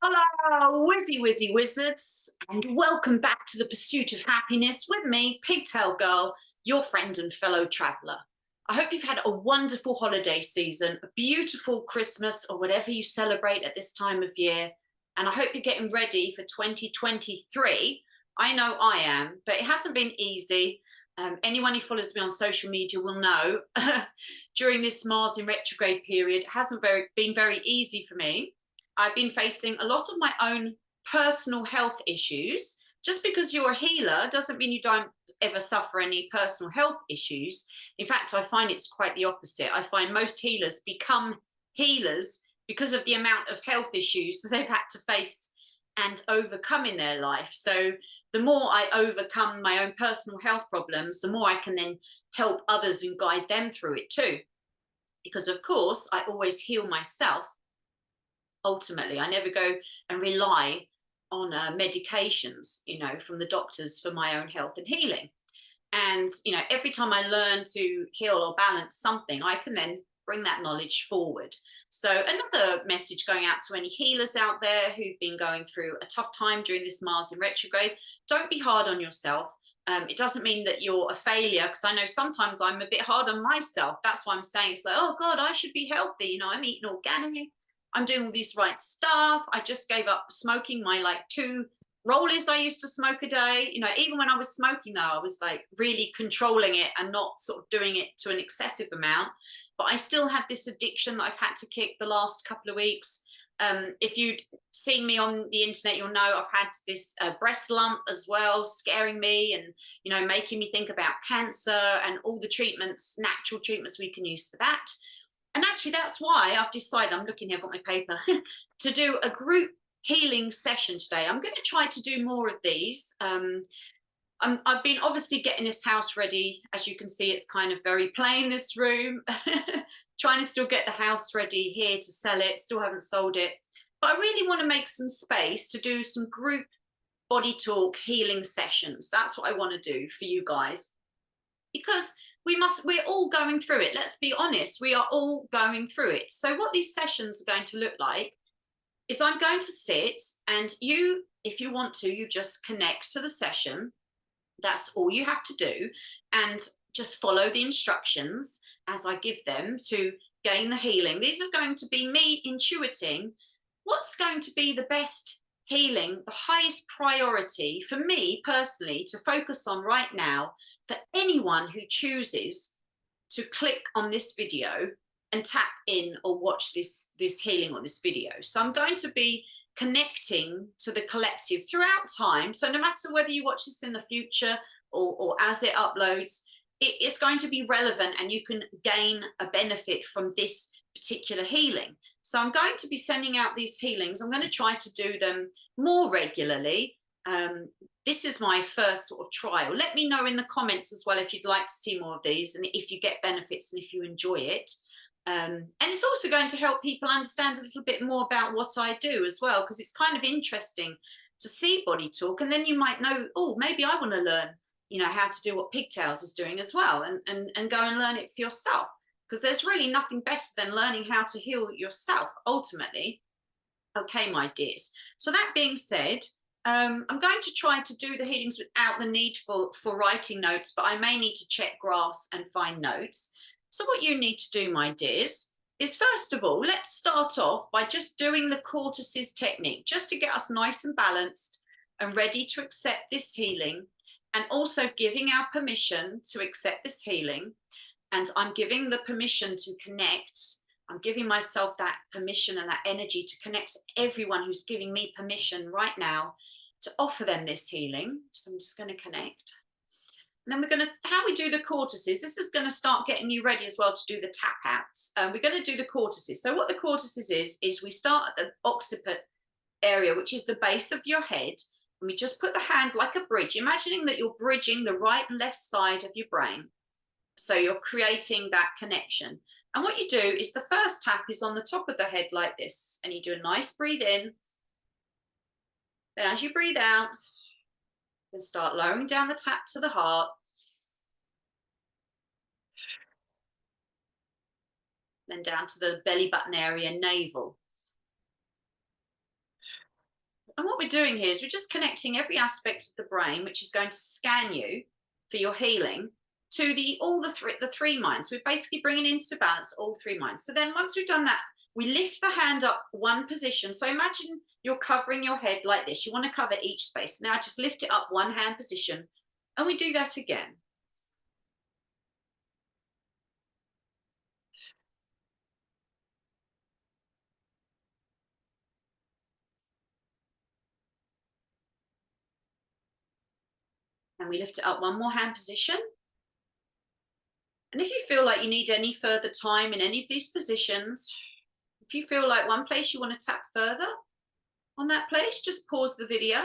Hello, whizzy wizards, and welcome back to the pursuit of happiness with me, Pigtail Girl, your friend and fellow traveler. I hope you've had a wonderful holiday season, a beautiful Christmas, or whatever you celebrate at this time of year. And I hope you're getting ready for 2023. I know I am, but it hasn't been easy. Anyone who follows me on social media will know during this Mars in retrograde period, it hasn't been very easy for me. I've been facing a lot of my own personal health issues. Just because you're a healer doesn't mean you don't ever suffer any personal health issues. In fact, I find it's quite the opposite. I find most healers become healers because of the amount of health issues they've had to face and overcome in their life. So the more I overcome my own personal health problems, the more I can then help others and guide them through it too. Because of course, I always heal myself. Ultimately, I never go and rely on medications, from the doctors for my own health and healing. And every time I learn to heal or balance something, I can then bring that knowledge forward. So another message going out to any healers out there who've been going through a tough time during this Mars in retrograde: don't be hard on yourself. It doesn't mean that you're a failure, because I know sometimes I'm a bit hard on myself. That's why I'm saying it's like, oh God, I should be healthy. I'm eating organic, I'm doing all this right stuff. I just gave up smoking my like 2 rollers I used to smoke a day. Even when I was smoking though, I was like really controlling it and not sort of doing it to an excessive amount. But I still had this addiction that I've had to kick the last couple of weeks. If you'd seen me on the internet, you'll know I've had this breast lump as well, scaring me and, making me think about cancer and all the treatments, natural treatments we can use for that. And actually, that's why I've decided, I'm looking here, I've got my paper, to do a group healing session today. I'm going to try to do more of these. I've been obviously getting this house ready. As you can see, it's kind of very plain, this room. Trying to still get the house ready here to sell it. Still haven't sold it. But I really want to make some space to do some group body talk healing sessions. That's what I want to do for you guys. Because we're all going through it. Let's be honest, we are all going through it. So what these sessions are going to look like is I'm going to sit, and you, if you want to, you just connect to the session. That's all you have to do, and just follow the instructions as I give them to gain the healing. These are going to be me intuiting what's going to be the best healing, the highest priority for me personally to focus on right now, for anyone who chooses to click on this video and tap in or watch this healing on this video. So I'm going to be connecting to the collective throughout time. So no matter whether you watch this in the future or as it uploads, it's going to be relevant and you can gain a benefit from this particular healing. So I'm going to be sending out these healings. I'm going to try to do them more regularly. This is my first sort of trial. Let me know in the comments as well if you'd like to see more of these, and if you get benefits and if you enjoy it. And it's also going to help people understand a little bit more about what I do as well, because it's kind of interesting to see body talk, and then you might know, oh, maybe I want to learn, how to do what Pigtails is doing as well, and go and learn it for yourself. Because there's really nothing better than learning how to heal yourself, ultimately. Okay, my dears. So that being said, I'm going to try to do the healings without the need for writing notes, but I may need to check graphs and find notes. So what you need to do, my dears, is first of all, let's start off by just doing the Cortices technique, just to get us nice and balanced and ready to accept this healing, and also giving our permission to accept this healing. And I'm giving the permission to connect. I'm giving myself that permission and that energy to connect to everyone who's giving me permission right now to offer them this healing. So I'm just going to connect. And then we're going to, how we do the cortices, this is going to start getting you ready as well to do the tap outs. We're going to do the cortices. So what the cortices is we start at the occiput area, which is the base of your head. And we just put the hand like a bridge, imagining that you're bridging the right and left side of your brain. So you're creating that connection. And what you do is the first tap is on the top of the head like this. And you do a nice breathe in. Then as you breathe out, you start lowering down the tap to the heart. Then down to the belly button area, navel. And what we're doing here is we're just connecting every aspect of the brain, which is going to scan you for your healing, to the three minds. We're basically bringing into balance all three minds. So then once we've done that, we lift the hand up one position. So imagine you're covering your head like this. You want to cover each space. Now just lift it up one hand position, and we do that again. And we lift it up one more hand position. And if you feel like you need any further time in any of these positions, if you feel like one place you want to tap further on that place, just pause the video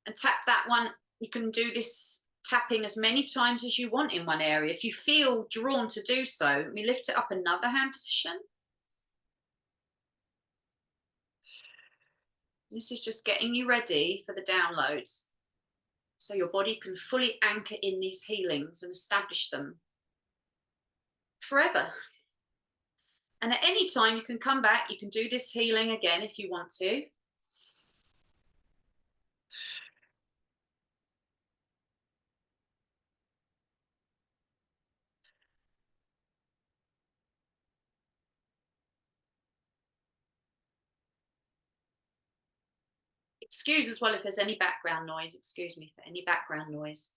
and tap that one. You can do this tapping as many times as you want in one area. If you feel drawn to do so, we lift it up another hand position. This is just getting you ready for the downloads, so your body can fully anchor in these healings and establish them forever. And at any time you can come back, you can do this healing again if you want to. Excuse as well if there's any background noise. Excuse me for any background noise.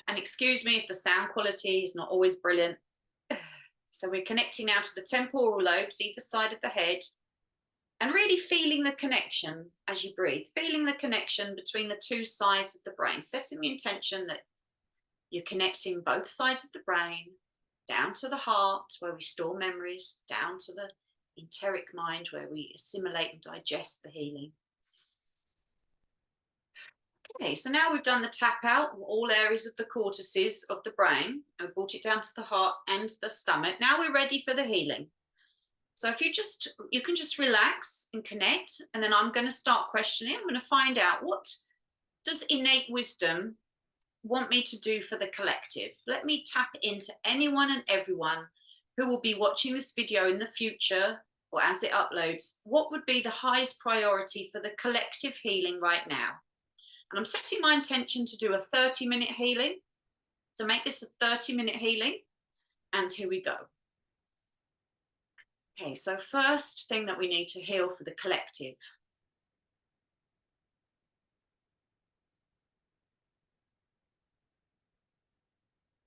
And excuse me if the sound quality is not always brilliant. So we're connecting now to the temporal lobes, either side of the head, and really feeling the connection as you breathe, feeling the connection between the two sides of the brain, setting the intention that you're connecting both sides of the brain, down to the heart where we store memories, down to the enteric mind where we assimilate and digest the healing. Okay, so now we've done the tap out of all areas of the cortices of the brain and brought it down to the heart and the stomach. Now we're ready for the healing. So if you can just relax and connect, and then I'm going to start questioning. I'm going to find out, what does innate wisdom want me to do for the collective? Let me tap into anyone and everyone who will be watching this video in the future or as it uploads. What would be the highest priority for the collective healing right now? And I'm setting my intention to do a 30-minute healing, to make this a 30-minute healing. And here we go. Okay, so first thing that we need to heal for the collective.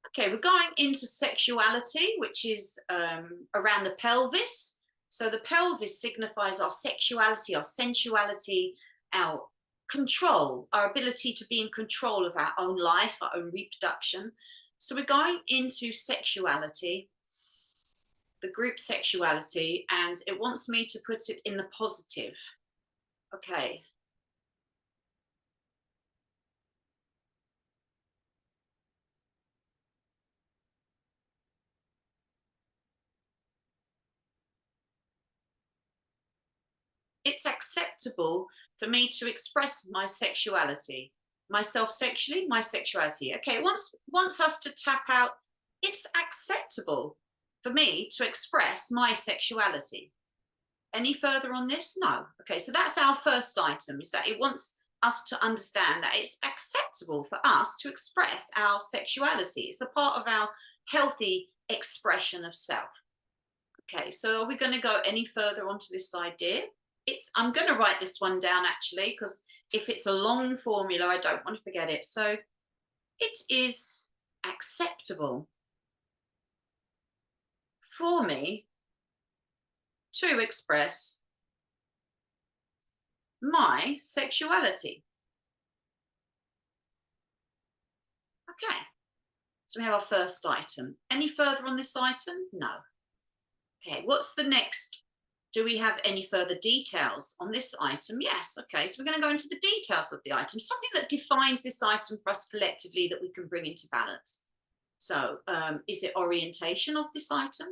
Okay, we're going into sexuality, which is around the pelvis. So the pelvis signifies our sexuality, our sensuality, our control, our ability to be in control of our own life, our own reproduction. So we're going into sexuality, the group sexuality, and it wants me to put it in the positive. Okay. It's acceptable for me to express my sexuality, myself sexually, my sexuality. Okay, wants us to tap out. It's acceptable for me to express my sexuality. Any further on this? No. Okay, so that's our first item, is that it wants us to understand that it's acceptable for us to express our sexuality. It's a part of our healthy expression of self. Okay, so are we going to go any further onto this idea? I'm going to write this one down actually, because if it's a long formula, I don't want to forget it. So it is acceptable for me to express my sexuality. Okay, so we have our first item. Any further on this item? No. Okay, what's the next? Do we have any further details on this item? Yes. Okay, so we're going to go into the details of the item, something that defines this item for us collectively that we can bring into balance. So is it orientation of this item?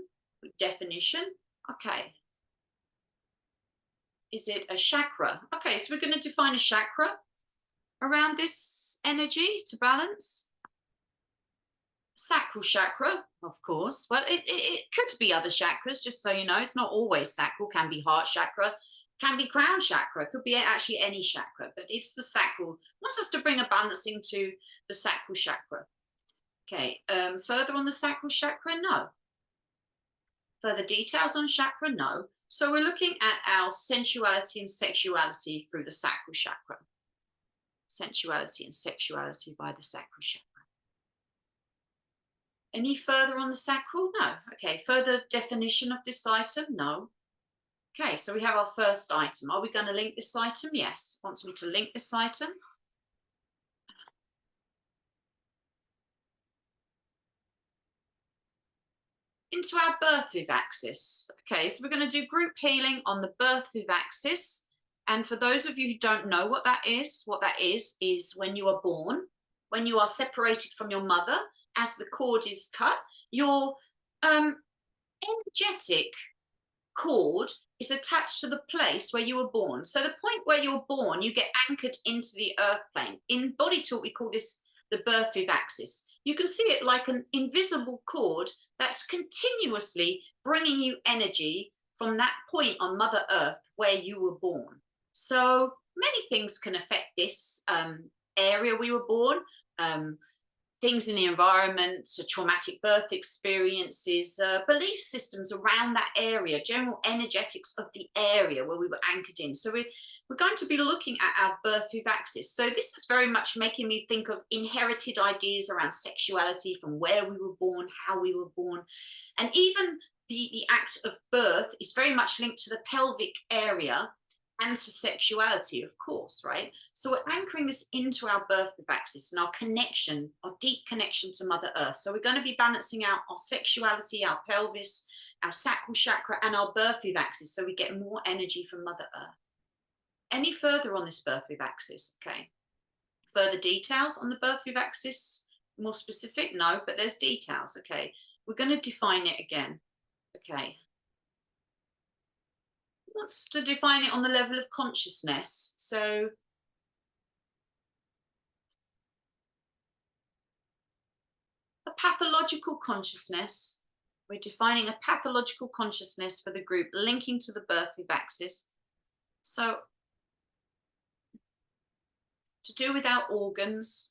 Definition? Okay. Is it a chakra? Okay, so we're going to define a chakra around this energy to balance. Sacral chakra, of course. Well, it could be other chakras, just so you know. It's not always sacral, can be heart chakra, Can be crown chakra, could be actually any chakra, but it's the sacral. Wants us to bring a balance into the sacral chakra. Okay, further on the sacral chakra, no. Further details on chakra, no. So we're looking at our sensuality and sexuality through the sacral chakra. Sensuality and sexuality by the sacral chakra. Any further on the sacral? No. Okay, further definition of this item? No. Okay, so we have our first item. Are we going to link this item? Yes. Wants me to link this item. Into our birth viv axis. Okay, so we're going to do group healing on the birth viv axis. And for those of you who don't know what that is when you are born, when you are separated from your mother, as the cord is cut, your energetic cord is attached to the place where you were born. So the point where you're born, you get anchored into the earth plane. In body talk, we call this the birth viv axis. You can see it like an invisible cord that's continuously bringing you energy from that point on Mother Earth where you were born. So many things can affect this area we were born. Things in the environment, so traumatic birth experiences, belief systems around that area, general energetics of the area where we were anchored in. So we're going to be looking at our birth viv axis. So this is very much making me think of inherited ideas around sexuality, from where we were born, how we were born. And even the act of birth is very much linked to the pelvic area and to sexuality, of course, right? So we're anchoring this into our birth viv axis and our connection, our deep connection to Mother Earth. So we're going to be balancing out our sexuality, our pelvis, our sacral chakra, and our birth viv axis, so we get more energy from Mother Earth. Any further on this birth viv axis? Okay. Further details on the birth viv axis? More specific? No, but there's details. Okay. We're going to define it again. Okay. Wants to define it on the level of consciousness. So a pathological consciousness. We're defining a pathological consciousness for the group linking to the birth viv axis. So to do with our organs.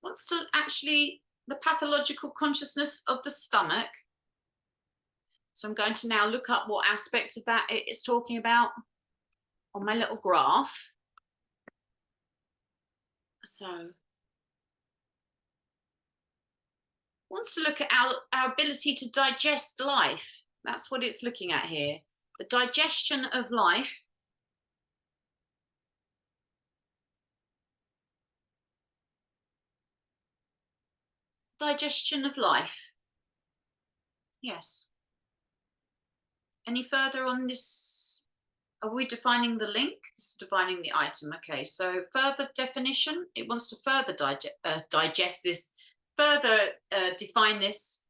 Wants to actually the pathological consciousness of the stomach. So I'm going to now look up what aspect of that it is talking about on my little graph. So wants to look at our ability to digest life. That's what it's looking at here. The digestion of life. Digestion of life. Yes. Any further on this? Are we defining the link? This is defining the item. Okay, so further definition. It wants to further digest this, further define this.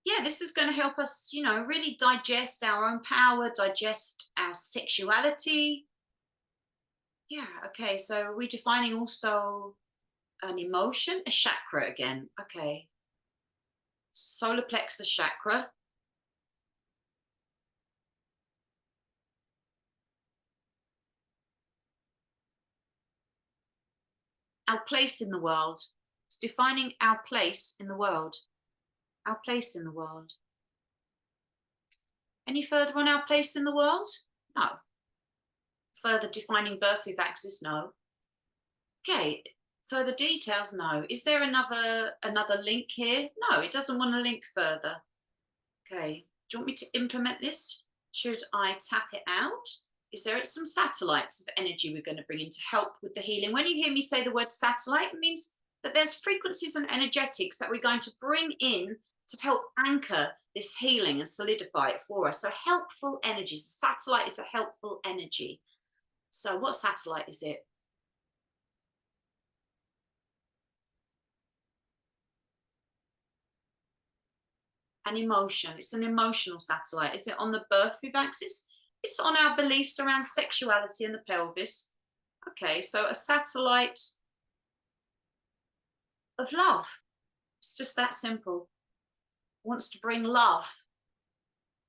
Yeah, this is going to help us, you know, really digest our own power, digest our sexuality. Yeah, okay, so we're defining also an emotion, a chakra again. Okay. Solar plexus chakra. Our place in the world. It's defining our place in the world. Our place in the world. Any further on our place in the world? No. Further defining birth viv axis? No. Okay. Further details? No. Is there another link here? No, it doesn't want to link further. Okay. Do you want me to implement this? Should I tap it out? Is there some satellites of energy we're going to bring in to help with the healing? When you hear me say the word satellite, it means that there's frequencies and energetics that we're going to bring in to help anchor this healing and solidify it for us. So helpful energies. Satellite is a helpful energy. So what satellite is it? An emotion. It's an emotional satellite. Is it on the birth viv axis? It's on our beliefs around sexuality and the pelvis. Okay, so a satellite of love. It's just that simple. Wants to bring love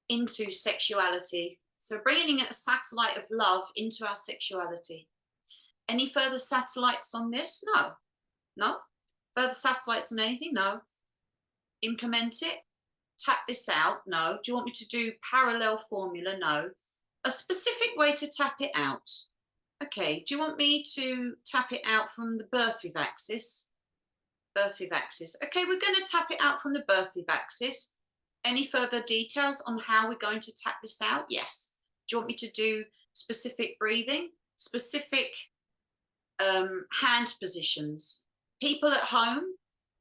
into sexuality. So bringing a satellite of love into our sexuality. Any further satellites on this? No. No. Further satellites on anything? No. Implement it. Tap this out? No. Do you want me to do parallel formula? No. A specific way to tap it out. Okay. Do you want me to tap it out from the birth wave axis? Birth wave axis. Okay, we're going to tap it out from the birth wave axis. Any further details on how we're going to tap this out? Yes. Do you want me to do specific breathing, specific hand positions? People at home,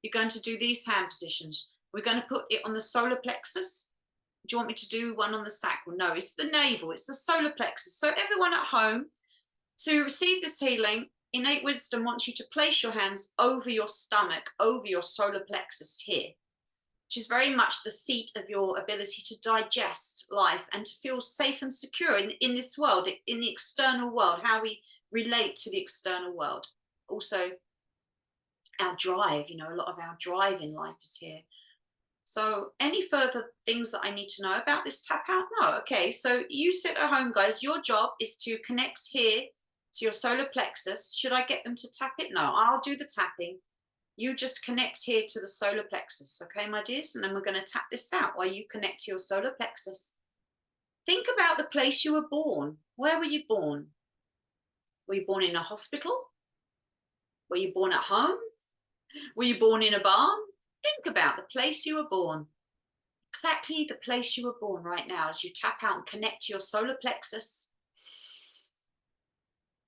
you're going to do these hand positions. We're going to put it on the solar plexus. Do you want me to do one on the sacral? No, it's the navel, it's the solar plexus. So everyone at home, to receive this healing, innate wisdom wants you to place your hands over your stomach, over your solar plexus here, which is very much the seat of your ability to digest life and to feel safe and secure in this world, in the external world, how we relate to the external world. Also, our drive, you know, a lot of our drive in life is here. So any further things that I need to know about this tap out? No. Okay, so you sit at home, guys. Your job is to connect here to your solar plexus. Should I get them to tap it? No, I'll do the tapping. You just connect here to the solar plexus, okay, my dears? And then we're going to tap this out while you connect to your solar plexus. Think about the place you were born. Where were you born? Were you born in a hospital? Were you born at home? Were you born in a barn? Think about the place you were born. Exactly the place you were born right now as you tap out and connect to your solar plexus.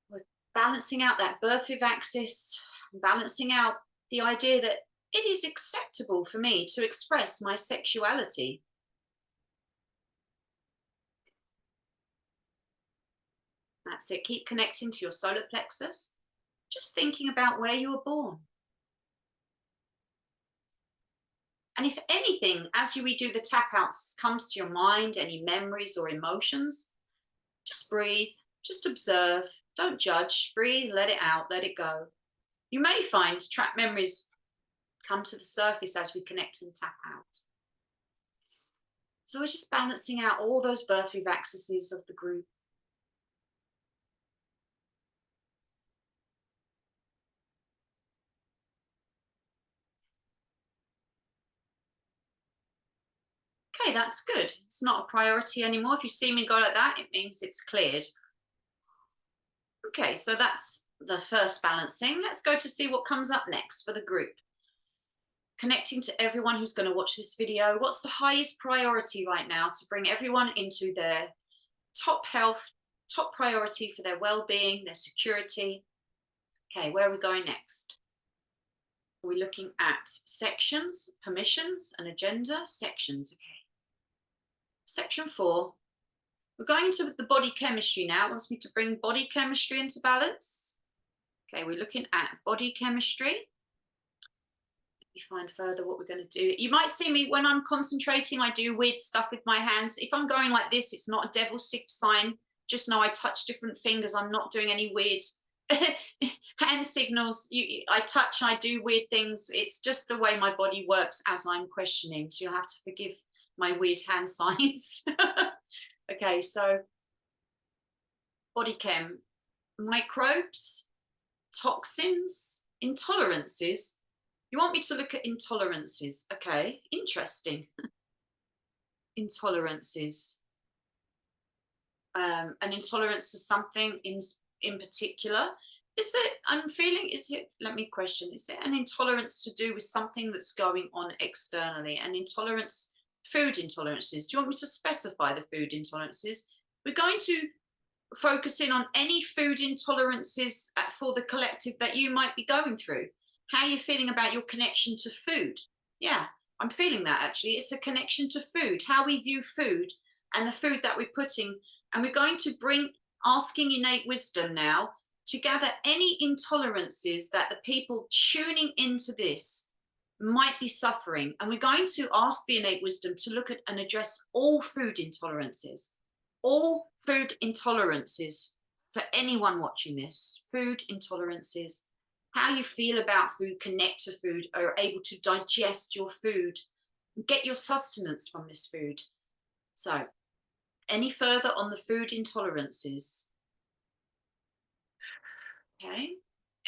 We're balancing out that birth wave axis, balancing out the idea that it is acceptable for me to express my sexuality. That's it. Keep connecting to your solar plexus. Just thinking about where you were born. And if anything, as we do the tap outs, comes to your mind, any memories or emotions, just breathe, just observe, don't judge, breathe, let it out, let it go. You may find trapped memories come to the surface as we connect and tap out. So we're just balancing out all those birth wave axes of the group. Okay, that's good. It's not a priority anymore. If you see me go like that, it means it's cleared. Okay, so that's the first balancing. Let's go to see what comes up next for the group. Connecting to everyone who's going to watch this video. What's the highest priority right now to bring everyone into their top health, top priority for their well-being, their security? Okay, where are we going next? Are we looking at sections, permissions, and agenda? Sections, okay. Section 4. We're going into the body chemistry now. It wants me to bring body chemistry into balance. Okay, we're looking at body chemistry. Let me find further what we're going to do. You might see me when I'm concentrating, I do weird stuff with my hands. If I'm going like this, it's not a devil's sign. Just know I touch different fingers. I'm not doing any weird hand signals. I touch, I do weird things. It's just the way my body works as I'm questioning. So you'll have to forgive my weird hand signs. Okay, so body chem, microbes, toxins, intolerances. You want me to look at intolerances? Okay, interesting. Intolerances. An intolerance to something in particular. Is it, I'm feeling, is it, let me question, is it an intolerance to do with something that's going on externally? An intolerance, food intolerances. Do you want me to specify the food intolerances? We're going to focus in on any food intolerances for the collective that you might be going through. How are you feeling about your connection to food? Yeah, I'm feeling that actually. It's a connection to food, how we view food and the food that we're putting. And we're going to bring, asking innate wisdom now to gather any intolerances that the people tuning into this might be suffering. And we're going to ask the innate wisdom to look at and address all food intolerances, all food intolerances for anyone watching this, food intolerances, how you feel about food, connect to food, are able to digest your food, get your sustenance from this food. So, any further on the food intolerances? Okay.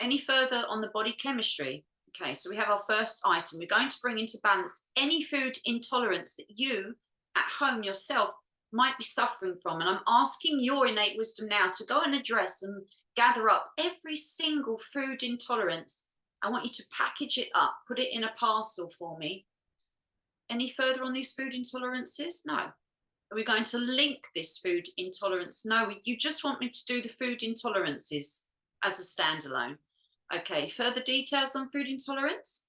Any further on the body chemistry? Okay, so we have our first item. We're going to bring into balance any food intolerance that you at home yourself might be suffering from. And I'm asking your innate wisdom now to go and address and gather up every single food intolerance. I want you to package it up, put it in a parcel for me. Any further on these food intolerances? No. Are we going to link this food intolerance? No, you just want me to do the food intolerances as a standalone. Okay, further details on food intolerance?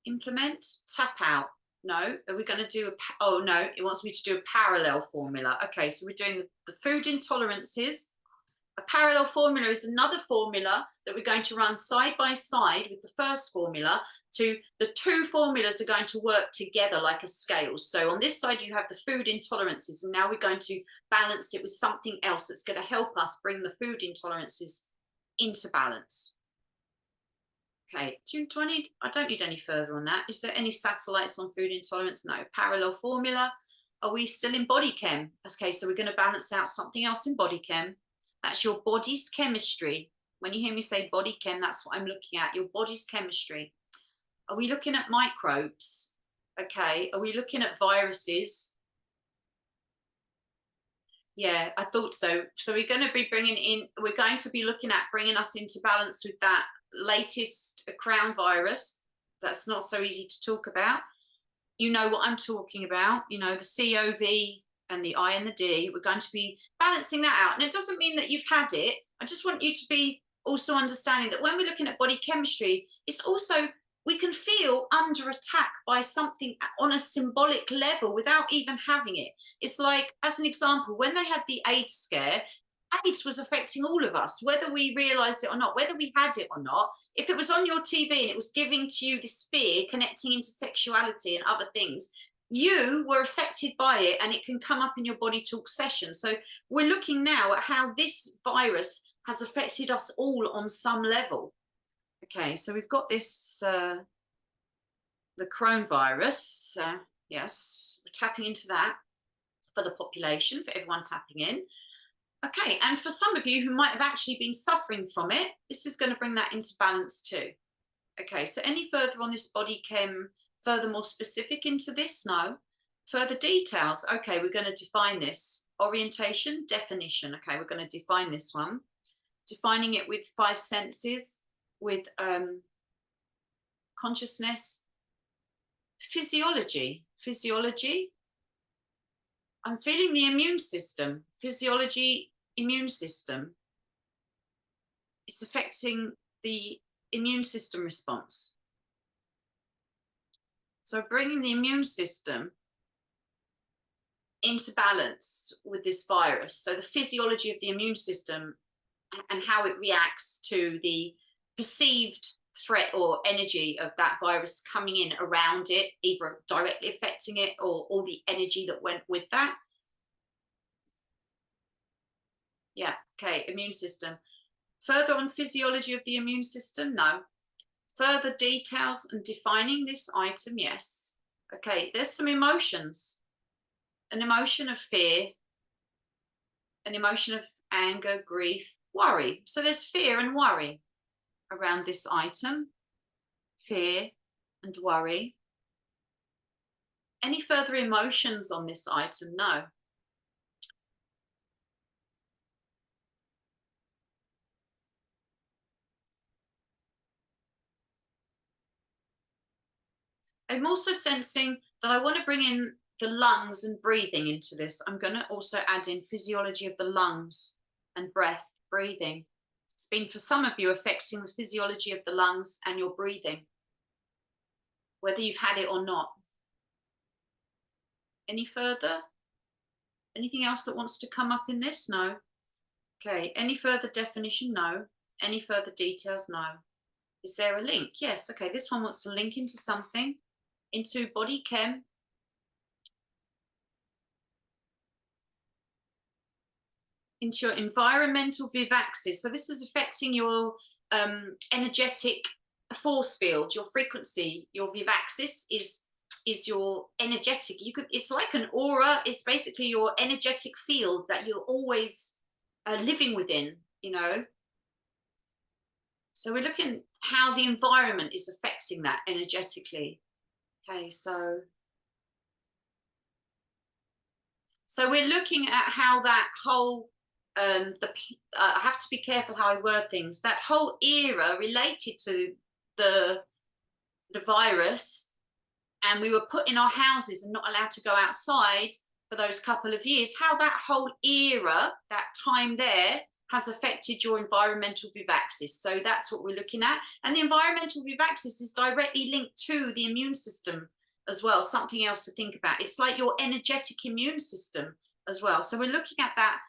Implement, tap out. No, are we going to do oh no, it wants me to do a parallel formula. Okay, so we're doing the food intolerances. A parallel formula is another formula that we're going to run side by side with the first formula. To the two formulas are going to work together like a scale. So on this side you have the food intolerances, and now we're going to balance it with something else that's going to help us bring the food intolerances into balance. Okay, I don't need any further on that. Is there any satellites on food intolerance? No. Parallel formula. Are we still in body chem? Okay, so we're going to balance out something else in body chem. That's your body's chemistry. When you hear me say body chem, that's what I'm looking at, your body's chemistry. Are we looking at microbes? Okay, are we looking at viruses? Yeah, I thought so. So we're going to be we're going to be looking at bringing us into balance with that latest crown virus. That's not so easy to talk about. You know what I'm talking about, you know, the COV and the I and the D. We're going to be balancing that out. And it doesn't mean that you've had it. I just want you to be also understanding that when we're looking at body chemistry, it's also, we can feel under attack by something on a symbolic level without even having it. It's like, as an example, when they had the AIDS scare, AIDS was affecting all of us, whether we realized it or not, whether we had it or not. If it was on your TV and it was giving to you this fear, connecting into sexuality and other things, you were affected by it, and it can come up in your body talk session. So we're looking now at how this virus has affected us all on some level. Okay, so we've got this, the coronavirus. Yes, we're tapping into that for the population, for everyone tapping in. Okay, and for some of you who might have actually been suffering from it, this is going to bring that into balance too. Okay, so any further on this body chem, further more specific into this? No. Further details? Okay, we're going to define this. Orientation, definition. Okay, we're going to define this one. Defining it with 5 senses, with consciousness. Physiology. Physiology. I'm feeling the immune system. Physiology, immune system. It's affecting the immune system response. So bringing the immune system into balance with this virus. So the physiology of the immune system and how it reacts to the perceived threat or energy of that virus coming in around it, either directly affecting it or all the energy that went with that. Yeah, okay, immune system. Further on physiology of the immune system? No. Further details and defining this item? Yes. Okay, there's some emotions. An emotion of fear, an emotion of anger, grief, worry. So there's fear and worry around this item. Fear and worry. Any further emotions on this item? No. I'm also sensing that I want to bring in the lungs and breathing into this. I'm going to also add in physiology of the lungs and breath, breathing. It's been, for some of you, affecting the physiology of the lungs and your breathing, whether you've had it or not. Any further? Anything else that wants to come up in this? No. Okay, any further definition? No. Any further details? No. Is there a link? Yes, okay, this one wants to link into something, into body chem. into your environmental vivaxis. So this is affecting your energetic force field, your frequency. Your vivaxis is your energetic. It's like an aura. It's basically your energetic field that you're always living within, you know. So we're looking how the environment is affecting that energetically. Okay, so we're looking at how that whole I have to be careful how I word things. That whole era related to the virus, and we were put in our houses and not allowed to go outside for those couple of years. How that whole era, that time there, has affected your environmental vivaxis. So that's what we're looking at. And the environmental vivaxis is directly linked to the immune system as well. Something else to think about. It's like your energetic immune system as well. So we're looking at that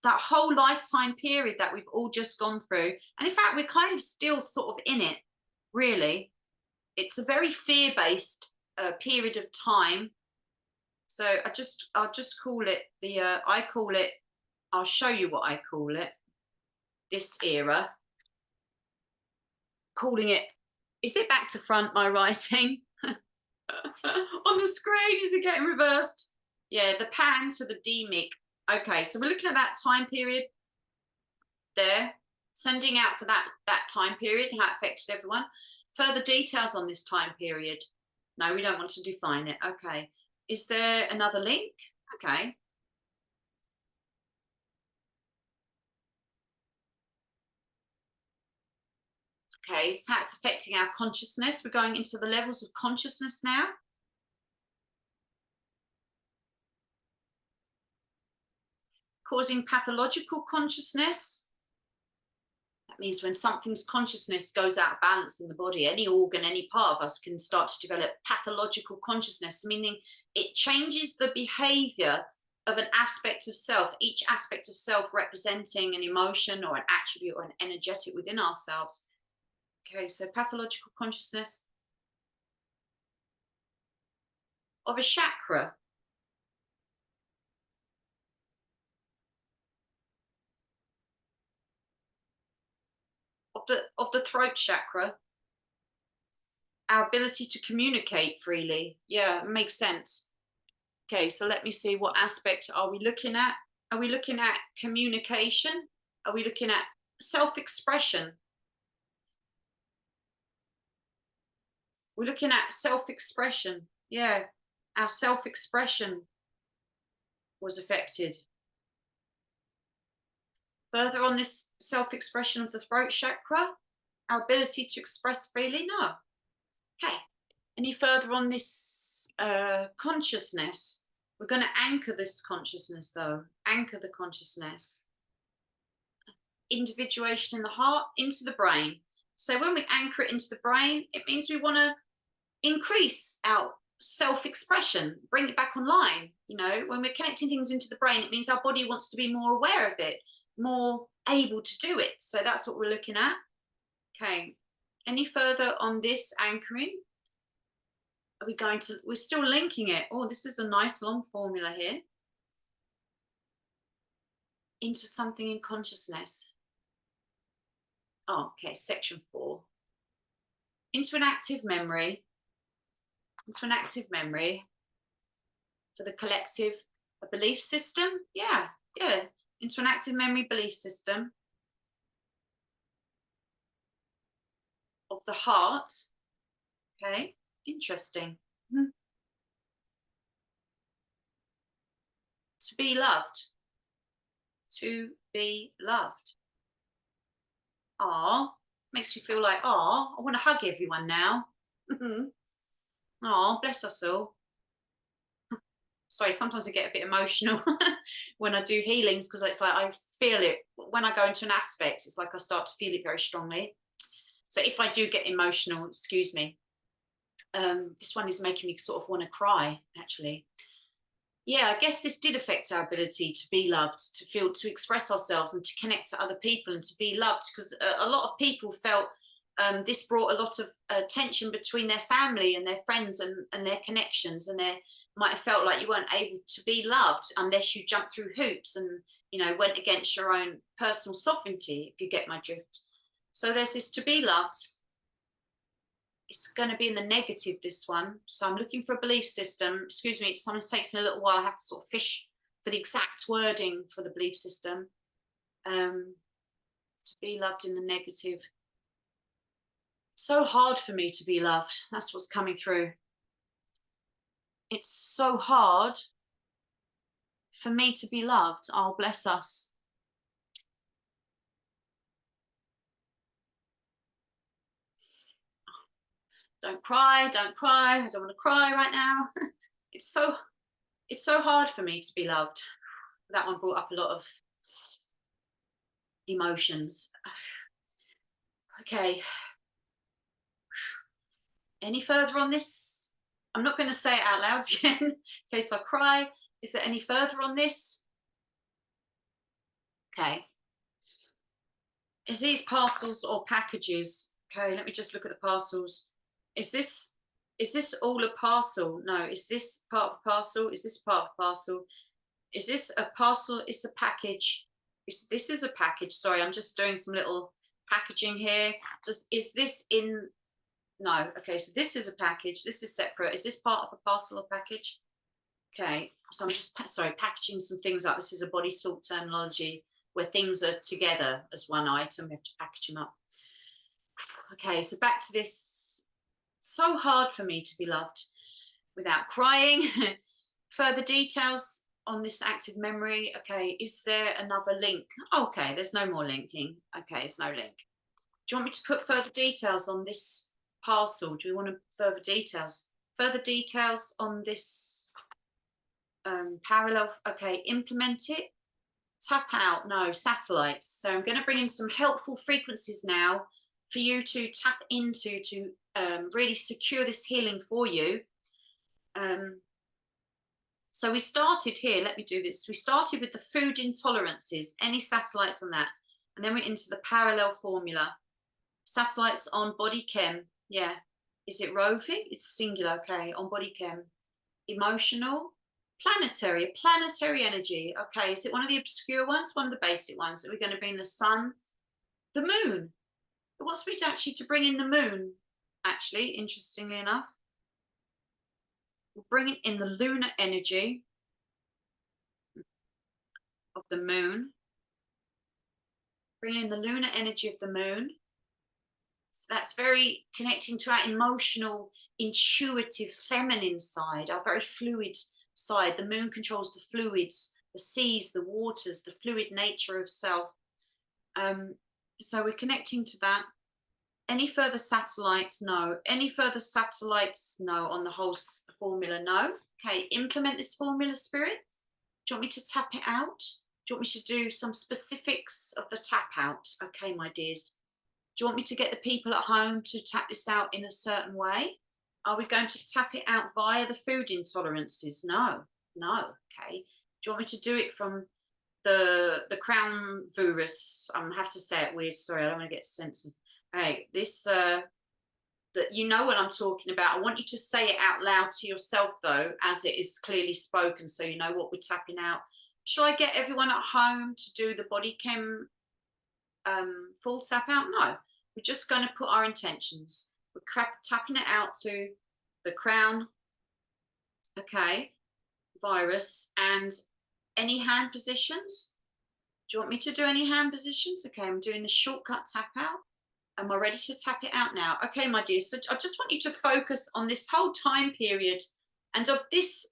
whole lifetime period that we've all just gone through. And in fact, we're kind of still sort of in it, really. It's a very fear-based period of time. So I'll just call it I'll show you what I call it, this era. Calling it, is it back to front, my writing? On the screen, is it getting reversed? Yeah, the pan to the demic. Okay, so we're looking at that time period there, sending out for that time period, how it affected everyone. Further details on this time period. No, we don't want to define it. Okay. Is there another link? Okay. Okay, so that's affecting our consciousness. We're going into the levels of consciousness now. Causing pathological consciousness. That means when something's consciousness goes out of balance in the body, any organ, any part of us can start to develop pathological consciousness, meaning it changes the behavior of an aspect of self, each aspect of self representing an emotion or an attribute or an energetic within ourselves. Okay, so pathological consciousness of a chakra. Of the throat chakra. Our ability to communicate freely. Yeah, it makes sense. Okay, so let me see, what aspect are we looking at? Are we looking at communication? Are we looking at self-expression? We're looking at self-expression. Yeah, our self-expression was affected. Further on this self-expression of the throat chakra, our ability to express freely? No. Okay. Any further on this consciousness? We're going to anchor this consciousness, though. Anchor the consciousness. Individuation in the heart into the brain. So when we anchor it into the brain, it means we want to increase our self-expression, bring it back online. You know, when we're connecting things into the brain, it means our body wants to be more aware of it, more able to do it. So that's what we're looking at. Okay. Any further on this anchoring? Are we going to, we're still linking it. Oh, this is a nice long formula here. Into something in consciousness. Oh, okay, section 4. Into an active memory. Into an active memory for the collective, a belief system. Yeah, yeah. Into an active memory belief system of the heart. Okay, interesting. To be loved. To be loved. Ah, makes me feel like, I want to hug everyone now. Oh, bless us all. Sorry, sometimes I get a bit emotional when I do healings, because it's like I feel it when I go into an aspect. It's like I start to feel it very strongly. So if I do get emotional, excuse me. This one is making me sort of want to cry, actually. Yeah, I guess this did affect our ability to be loved, to feel, to express ourselves and to connect to other people and to be loved, because a lot of people felt this brought a lot of tension between their family and their friends and their connections, and they might have felt like you weren't able to be loved unless you jumped through hoops, and you know, went against your own personal sovereignty, if you get my drift. So there's this to be loved. It's going to be in the negative, this one. So I'm looking for a belief system. Excuse me, sometimes takes me a little while. I have to sort of fish for the exact wording for the belief system. To be loved in the negative. So hard for me to be loved. That's what's coming through. It's so hard for me to be loved. Oh, bless us. Don't cry, don't cry. I don't want to cry right now. It's so hard for me to be loved. That one brought up a lot of emotions. Okay. Any further on this? I'm not going to say it out loud again in case I cry. Is there any further on this? Okay. Is these parcels or packages? Okay, let me just look at the parcels. Is this all a parcel? No. Is this part of a parcel? Is this part of a parcel? Is this a parcel? It's a package. This is a package. Sorry, I'm just doing some little packaging here. Is this in? No. Okay, so this is a package. This is separate. Is this part of a parcel or package? Okay, so I'm just packaging some things up. This is a body talk terminology where things are together as one item. We have to package them up. Okay, so back to this. So hard for me to be loved without crying. Further details on this active memory. Okay, is there another link? Okay, there's no more linking. Okay, there's no link. Do you want me to put further details on this parcel? Do we want further details? Further details on this parallel? Okay, implement it. Tap out. No, satellites. So I'm going to bring in some helpful frequencies now for you to tap into to really secure this healing for you. So we started here. Let me do this. We started with the food intolerances. Any satellites on that? And then we're into the parallel formula. Satellites on body chem. Yeah. Is it roving? It's singular. Okay. On body chem. Emotional. Planetary energy. Okay. Is it one of the obscure ones? One of the basic ones? Are we going to bring the sun? The moon. It wants me to actually to bring in the moon. Actually, interestingly enough. We'll bring it in the lunar energy of the moon. Bring in the lunar energy of the moon. So that's very connecting to our emotional, intuitive, feminine side, our very fluid side. The moon controls the fluids, the seas, the waters, the fluid nature of self. So we're connecting to that. Any further satellites? No. Any further satellites? No. On the whole formula? No. Okay, implement this formula, Spirit. Do you want me to tap it out? Do you want me to do some specifics of the tap out? Okay, my dears. Do you want me to get the people at home to tap this out in a certain way? Are we going to tap it out via the food intolerances? No. No. Okay. Do you want me to do it from the crown virus? I'm going to have to say it weird. Sorry, I don't want to get censored. Okay, this that you know what I'm talking about. I want you to say it out loud to yourself though, as it is clearly spoken, so you know what we're tapping out. Shall I get everyone at home to do the body chem full tap out? No, we're just going to put our intentions. We're tapping it out to the crown. Okay, virus. And any hand positions? Do you want me to do any hand positions? Okay, I'm doing the shortcut tap out. Am I ready to tap it out now? Okay, my dear. So I just want you to focus on this whole time period and of this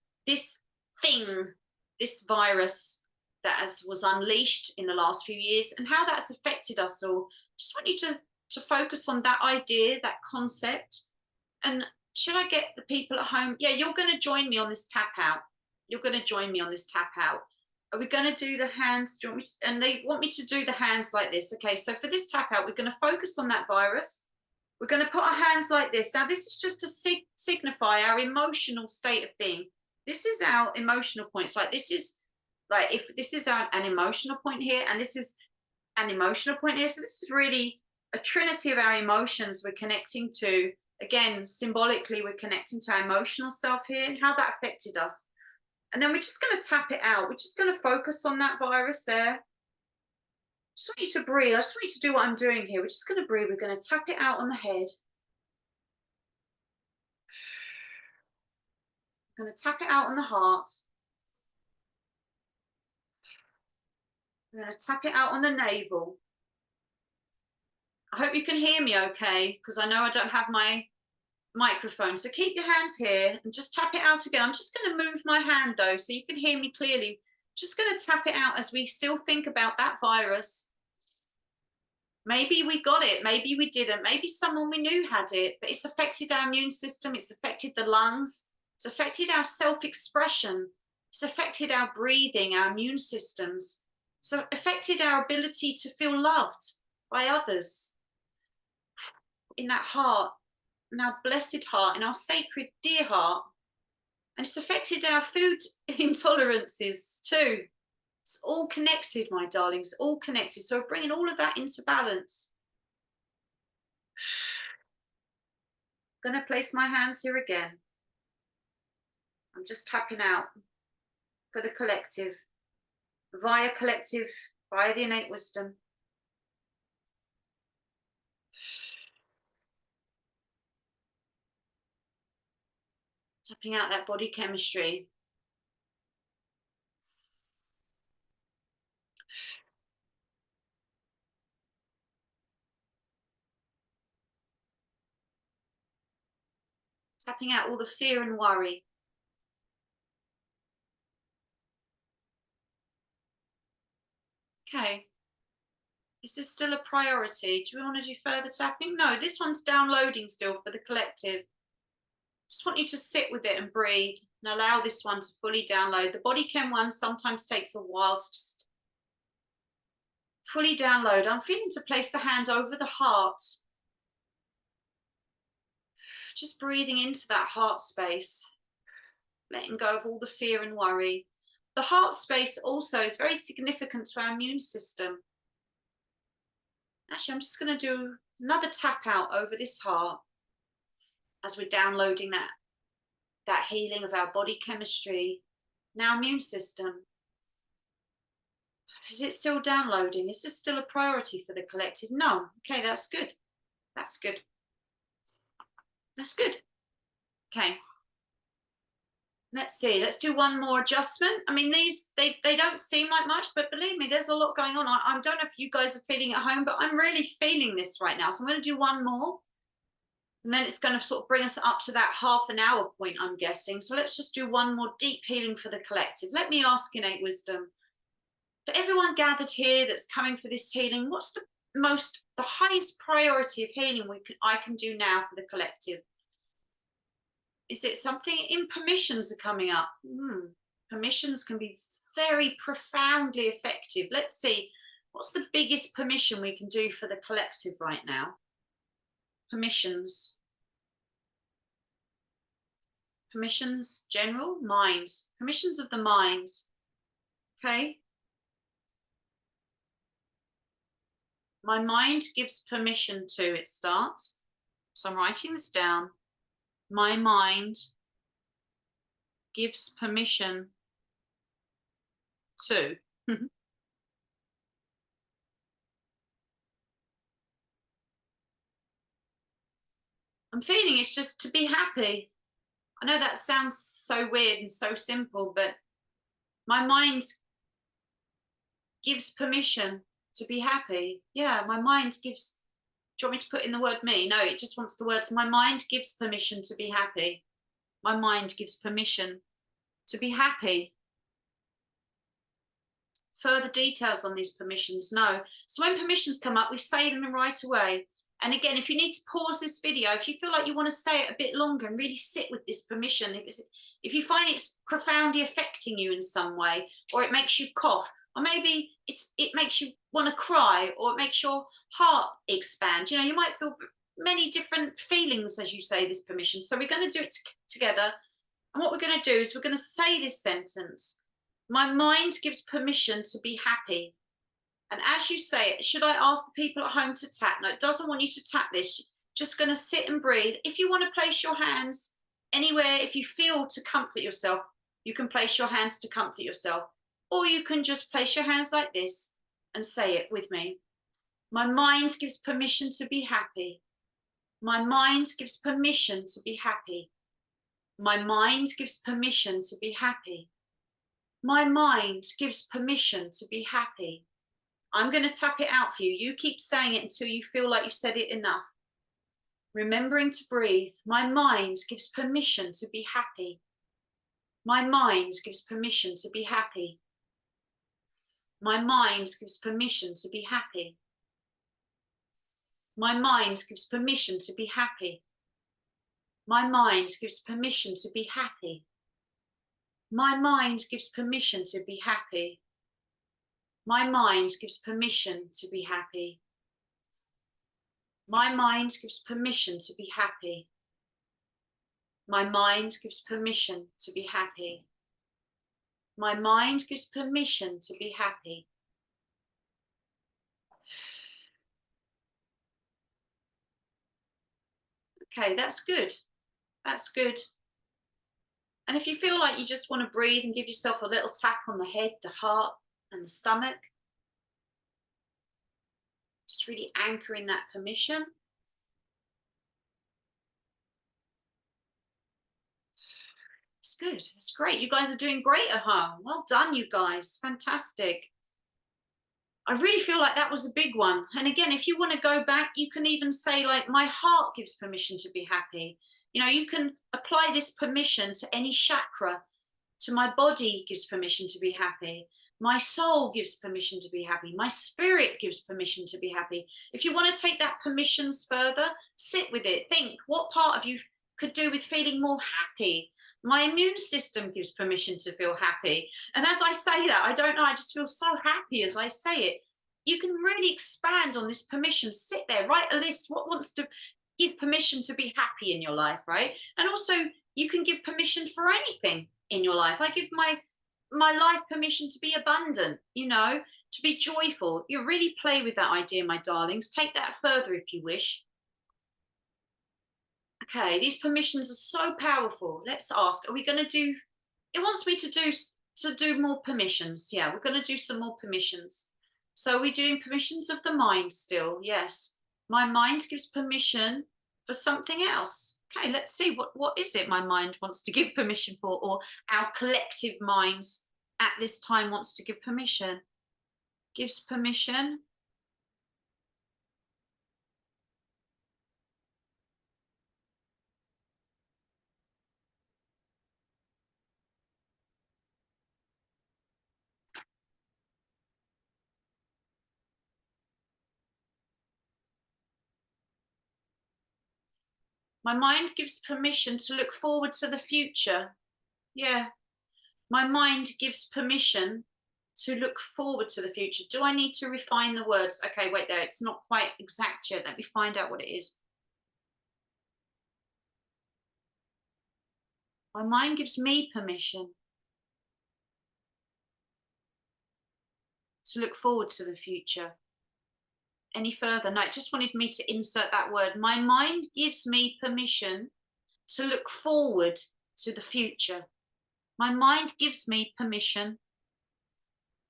thing, this virus that was unleashed in the last few years and how that's affected us all. Just want you to focus on that idea, that concept. And should I get the people at home? Yeah, you're going to join me on this tap out. You're going to join me on this tap out. Are we going to do the hands? Do you want me to, and they want me to do the hands like this. Okay, so for this tap out, we're going to focus on that virus. We're going to put our hands like this. Now, this is just to signify our emotional state of being. This is our emotional points. Like this is like if this is an emotional point here, and this is an emotional point here. So this is really a trinity of our emotions we're connecting to. Again, symbolically, we're connecting to our emotional self here and how that affected us. And then we're just going to tap it out. We're just going to focus on that virus there. Just want you to breathe. I just want you to do what I'm doing here. We're just going to breathe. We're going to tap it out on the head. I'm going to tap it out on the heart. I'm going to tap it out on the navel. I hope you can hear me okay, because I know I don't have my microphone. So keep your hands here and just tap it out again. I'm just going to move my hand though, so you can hear me clearly. Just going to tap it out as we still think about that virus. Maybe we got it, maybe we didn't, maybe someone we knew had it, but it's affected our immune system, it's affected the lungs, it's affected our self-expression, it's affected our breathing, our immune systems, it's affected our ability to feel loved by others. In that heart, in our blessed heart, in our sacred dear heart. And it's affected our food intolerances too. It's all connected, my darlings, all connected. So we're bringing all of that into balance. I'm going to place my hands here again. I'm just tapping out for the collective, via the innate wisdom. Tapping out that body chemistry. Tapping out all the fear and worry. Okay. Is this still a priority? Do we want to do further tapping? No, this one's downloading still for the collective. Just want you to sit with it and breathe and allow this one to fully download. The body chem one sometimes takes a while to just fully download. I'm feeling to place the hand over the heart. Just breathing into that heart space, letting go of all the fear and worry. The heart space also is very significant to our immune system. Actually, I'm just going to do another tap out over this heart as we're downloading that healing of our body chemistry and our immune system. Is it still downloading? Is this still a priority for the collective? No. Okay, that's good. That's good. That's good. Okay. Let's see. Let's do one more adjustment. I mean, these, they don't seem like much, but believe me, there's a lot going on. I don't know if you guys are feeling at home, but I'm really feeling this right now. So I'm going to do one more. And then it's going to sort of bring us up to that half an hour point, I'm guessing. So let's just do one more deep healing for the collective. Let me ask innate wisdom. For everyone gathered here that's coming for this healing, what's the highest priority of healing I can do now for the collective? Is it something in permissions are coming up? Permissions can be very profoundly effective. Let's see, what's the biggest permission we can do for the collective right now? Permissions. Permissions, general, mind. Permissions of the mind. Okay. My mind gives permission to, it starts. So I'm writing this down. My mind gives permission to. I'm feeling it's just to be happy. I know that sounds so weird and so simple, but my mind gives permission to be happy. Yeah, my mind gives. Do you want me to put in the word me? No, it just wants the words. My mind gives permission to be happy. My mind gives permission to be happy. Further details on these permissions? No. So when permissions come up, we say them right away. And again, if you need to pause this video, if you feel like you want to say it a bit longer and really sit with this permission, if you find it's profoundly affecting you in some way, or it makes you cough, or maybe it makes you want to cry, or it makes your heart expand, you might feel many different feelings as you say this permission. So we're going to do it together. And what we're going to do is we're going to say this sentence. My mind gives permission to be happy. And as you say it, should I ask the people at home to tap? No, it doesn't want you to tap this. Just going to sit and breathe. If you want to place your hands anywhere, if you feel to comfort yourself, You can place your hands to comfort yourself, or you can just place your hands like this and say it with me. My mind gives permission to be happy. My mind gives permission to be happy. My mind gives permission to be happy. My mind gives permission to be happy. I'm going to tap it out for you. You keep saying it until you feel like you've said it enough. Remembering to breathe. My mind gives permission to be happy. My mind gives permission to be happy. My mind gives permission to be happy. My mind gives permission to be happy. My mind gives permission to be happy. My mind gives permission to be happy. My mind gives permission to be happy. My mind gives permission to be happy. My mind gives permission to be happy. My mind gives permission to be happy. Okay, that's good. That's good. And if you feel like you just want to breathe and give yourself a little tap on the head, the heart, and the stomach, just really anchoring that permission. It's good. It's great. You guys are doing great at home. Well done, you guys. Fantastic. I really feel like that was a big one. And again, if you want to go back, you can even say, like, my heart gives permission to be happy. You know, you can apply this permission to any chakra. To my body gives permission to be happy. My soul gives permission to be happy. My spirit gives permission to be happy. If you want to take that permissions further, sit with it. Think, what part of you could do with feeling more happy? My immune system gives permission to feel happy. And as I say that, I don't know, I just feel so happy as I say it. You can really expand on this permission. Sit there, write a list. What wants to give permission to be happy in your life, right? And also, you can give permission for anything in your life. I give my life permission to be abundant, you know, to be joyful. You really play with that idea, my darlings. Take that further if you wish. Okay, these permissions are so powerful. Let's ask, are we going to do, it wants me to do more permissions. Yeah, we're going to do some more permissions. So are we doing permissions of the mind still? Yes. My mind gives permission for something else. Okay, let's see, what is it my mind wants to give permission for, or our collective minds at this time wants to give permission? Gives permission. My mind gives permission to look forward to the future. Yeah. My mind gives permission to look forward to the future. Do I need to refine the words? Okay, wait there. It's not quite exact yet. Let me find out what it is. My mind gives me permission to look forward to the future. Any further? No, it just wanted me to insert that word. My mind gives me permission to look forward to the future. My mind gives me permission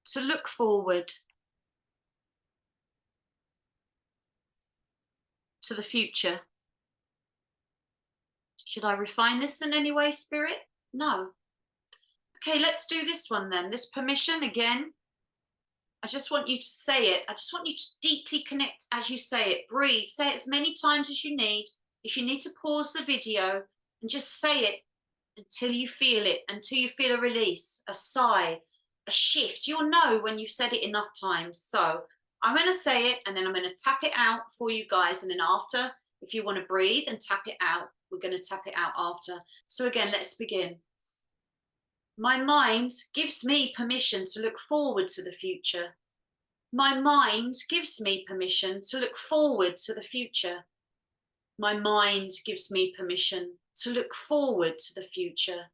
to look forward to the future. Should I refine this in any way, Spirit? No. Okay, let's do this one then. This permission again. I just want you to say it. I just want you to deeply connect as you say it. Breathe. Say it as many times as you need. If you need to pause the video and just say it until you feel it, until you feel a release, a sigh, a shift. You'll know when you've said it enough times. So I'm going to say it and then I'm going to tap it out for you guys. And then after, if you want to breathe and tap it out, we're going to tap it out after. So again, let's begin. My mind gives me permission to look forward to the future. My mind gives me permission to look forward to the future. My mind gives me permission to look forward to the future.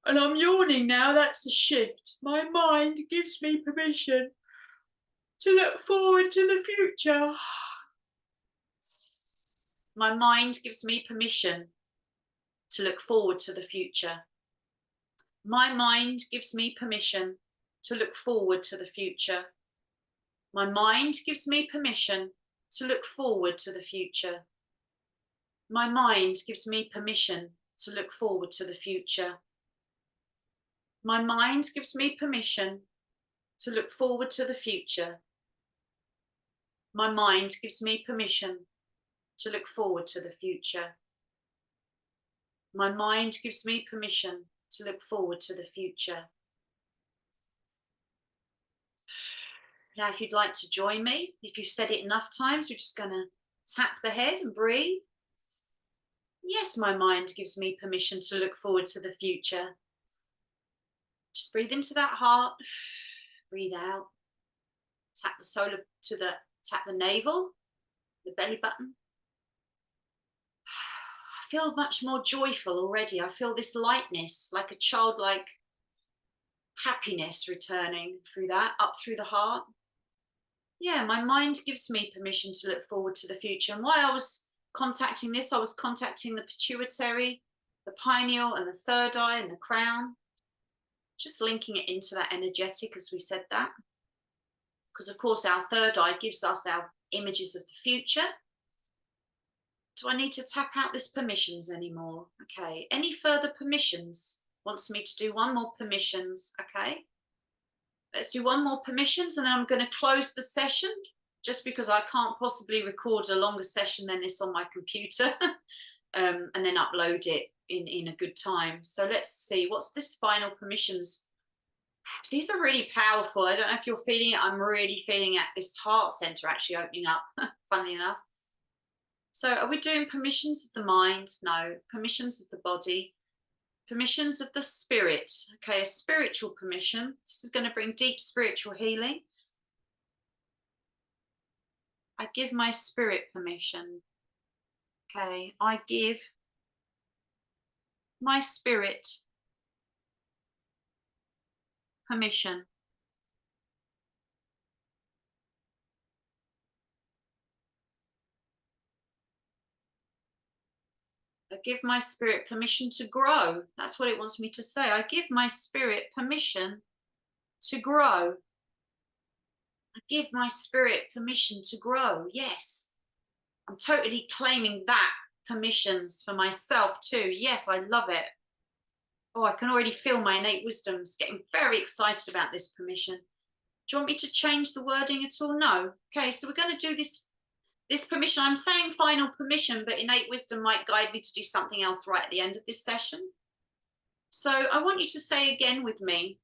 And I'm yawning now, that's a shift. My mind gives me permission to look forward to the future. My mind gives me permission to look forward to the future. My mind gives me permission to look forward to the future. My mind gives me permission to look forward to the future. My mind gives me permission to look forward to the future. My mind gives me permission to look forward to the future. My mind gives me permission to look forward to the future. My mind gives me permission to look forward to the future. Now, if you'd like to join me, if you've said it enough times, we're just going to tap the head and breathe. Yes, my mind gives me permission to look forward to the future. Just breathe into that heart, breathe out. Tap the solar to the, tap the navel, the belly button. I feel much more joyful already. I feel this lightness, like a childlike happiness returning through that, up through the heart. Yeah, my mind gives me permission to look forward to the future. And while I was contacting this, I was contacting the pituitary, the pineal, and the third eye, and the crown. Just linking it into that energetic as we said that. Because, of course, our third eye gives us our images of the future. Do I need to tap out this permissions anymore? Okay, any further permissions? Wants me to do one more permissions, okay? Let's do one more permissions and then I'm going to close the session just because I can't possibly record a longer session than this on my computer and then upload it in a good time. So let's see, what's this final permissions? These are really powerful. I don't know if you're feeling it. I'm really feeling at this heart center actually opening up, funnily enough. So are we doing permissions of the mind? No. Permissions of the body. Permissions of the spirit. Okay, a spiritual permission. This is going to bring deep spiritual healing. I give my spirit permission. Okay, I give my spirit permission. I give my spirit permission to grow. That's what it wants me to say. I give my spirit permission to grow. I give my spirit permission to grow. Yes. I'm totally claiming that permissions for myself too. Yes, I love it. Oh, I can already feel my innate wisdom's getting very excited about this permission. Do you want me to change the wording at all? No. Okay, so we're going to do this permission. I'm saying final permission, but innate wisdom might guide me to do something else right at the end of this session. So I want you to say again with me.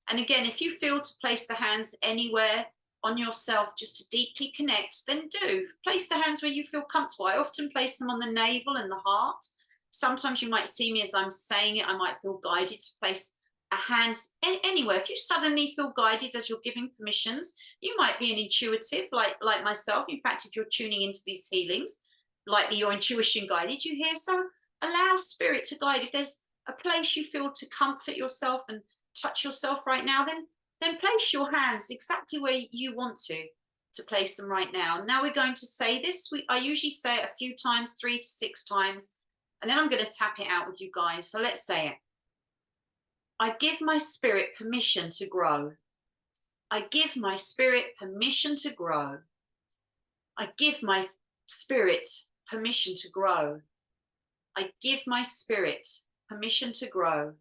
And again, if you feel to place the hands anywhere on yourself just to deeply connect, then do. Place the hands where you feel comfortable. I often place them on the navel and the heart. Sometimes you might see me as I'm saying it, I might feel guided to place a hand anywhere. If you suddenly feel guided as you're giving permissions, you might be an intuitive like myself. In fact, if you're tuning into these healings, likely your intuition guided you here. So allow spirit to guide. If there's a place you feel to comfort yourself and touch yourself right now, then place your hands exactly where you want to place them right now. Now we're going to say this. I usually say it a few times, 3 to 6 times, and then I'm going to tap it out with you guys. So let's say it. I give my spirit permission to grow. I give my spirit permission to grow. I give my spirit permission to grow. I give my spirit permission to grow.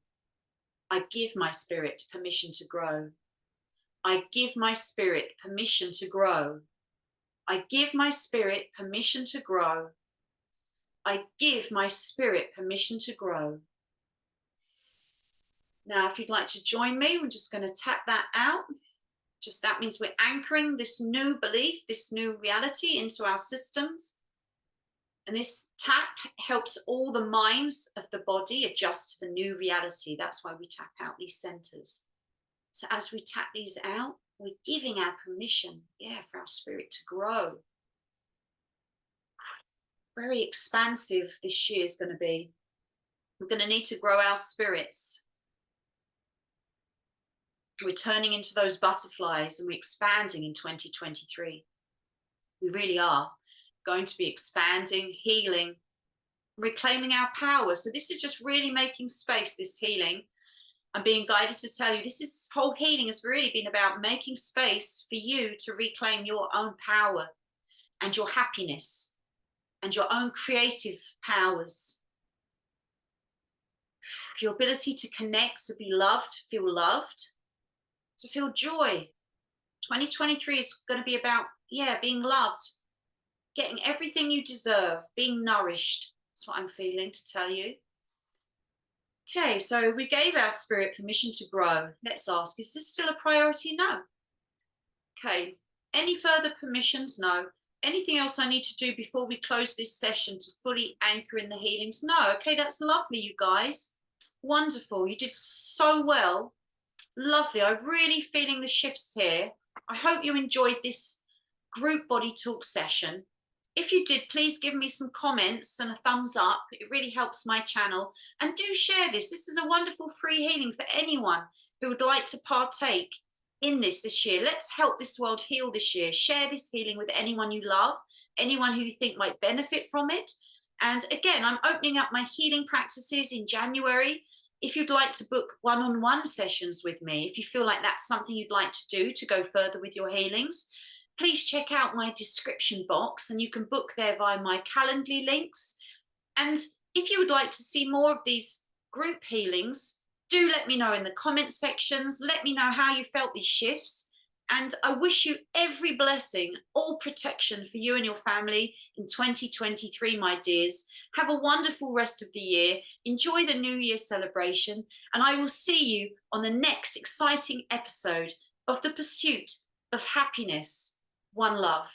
I give my spirit permission to grow. I give my spirit permission to grow. I give my spirit permission to grow. I give my spirit permission to grow. Now, if you'd like to join me, we're just going to tap that out. Just that means we're anchoring this new belief, this new reality into our systems. And this tap helps all the minds of the body adjust to the new reality. That's why we tap out these centers. So as we tap these out, we're giving our permission, for our spirit to grow. Very expansive this year is going to be. We're going to need to grow our spirits. We're turning into those butterflies and we're expanding in 2023. We really are going to be expanding, healing, reclaiming our power. So this is just really making space, this healing, I'm being guided to tell you this whole healing has really been about making space for you to reclaim your own power and your happiness and your own creative powers, your ability to connect, to be loved, to feel joy. 2023 is going to be about, yeah, being loved, getting everything you deserve, being nourished. That's what I'm feeling to tell you. Okay, so we gave our spirit permission to grow. Let's ask, is this still a priority? No. Okay, any further permissions? No. Anything else I need to do before we close this session to fully anchor in the healings? No. Okay, that's lovely, you guys. Wonderful. You did so well. Lovely. I'm really feeling the shifts here. I hope you enjoyed this group body talk session. If you did, please give me some comments and a thumbs up. It really helps my channel. And do share this. This is a wonderful free healing for anyone who would like to partake in this year. Let's help this world heal this year. Share this healing with anyone you love, anyone who you think might benefit from it. And again, I'm opening up my healing practices in January. If you'd like to book one-on-one sessions with me, if you feel like that's something you'd like to do to go further with your healings, please check out my description box and you can book there via my Calendly links. And if you would like to see more of these group healings, do let me know in the comment sections. Let me know how you felt these shifts. And I wish you every blessing, all protection for you and your family in 2023, my dears. Have a wonderful rest of the year. Enjoy the New Year celebration. And I will see you on the next exciting episode of The Pursuit of Happiness. One love.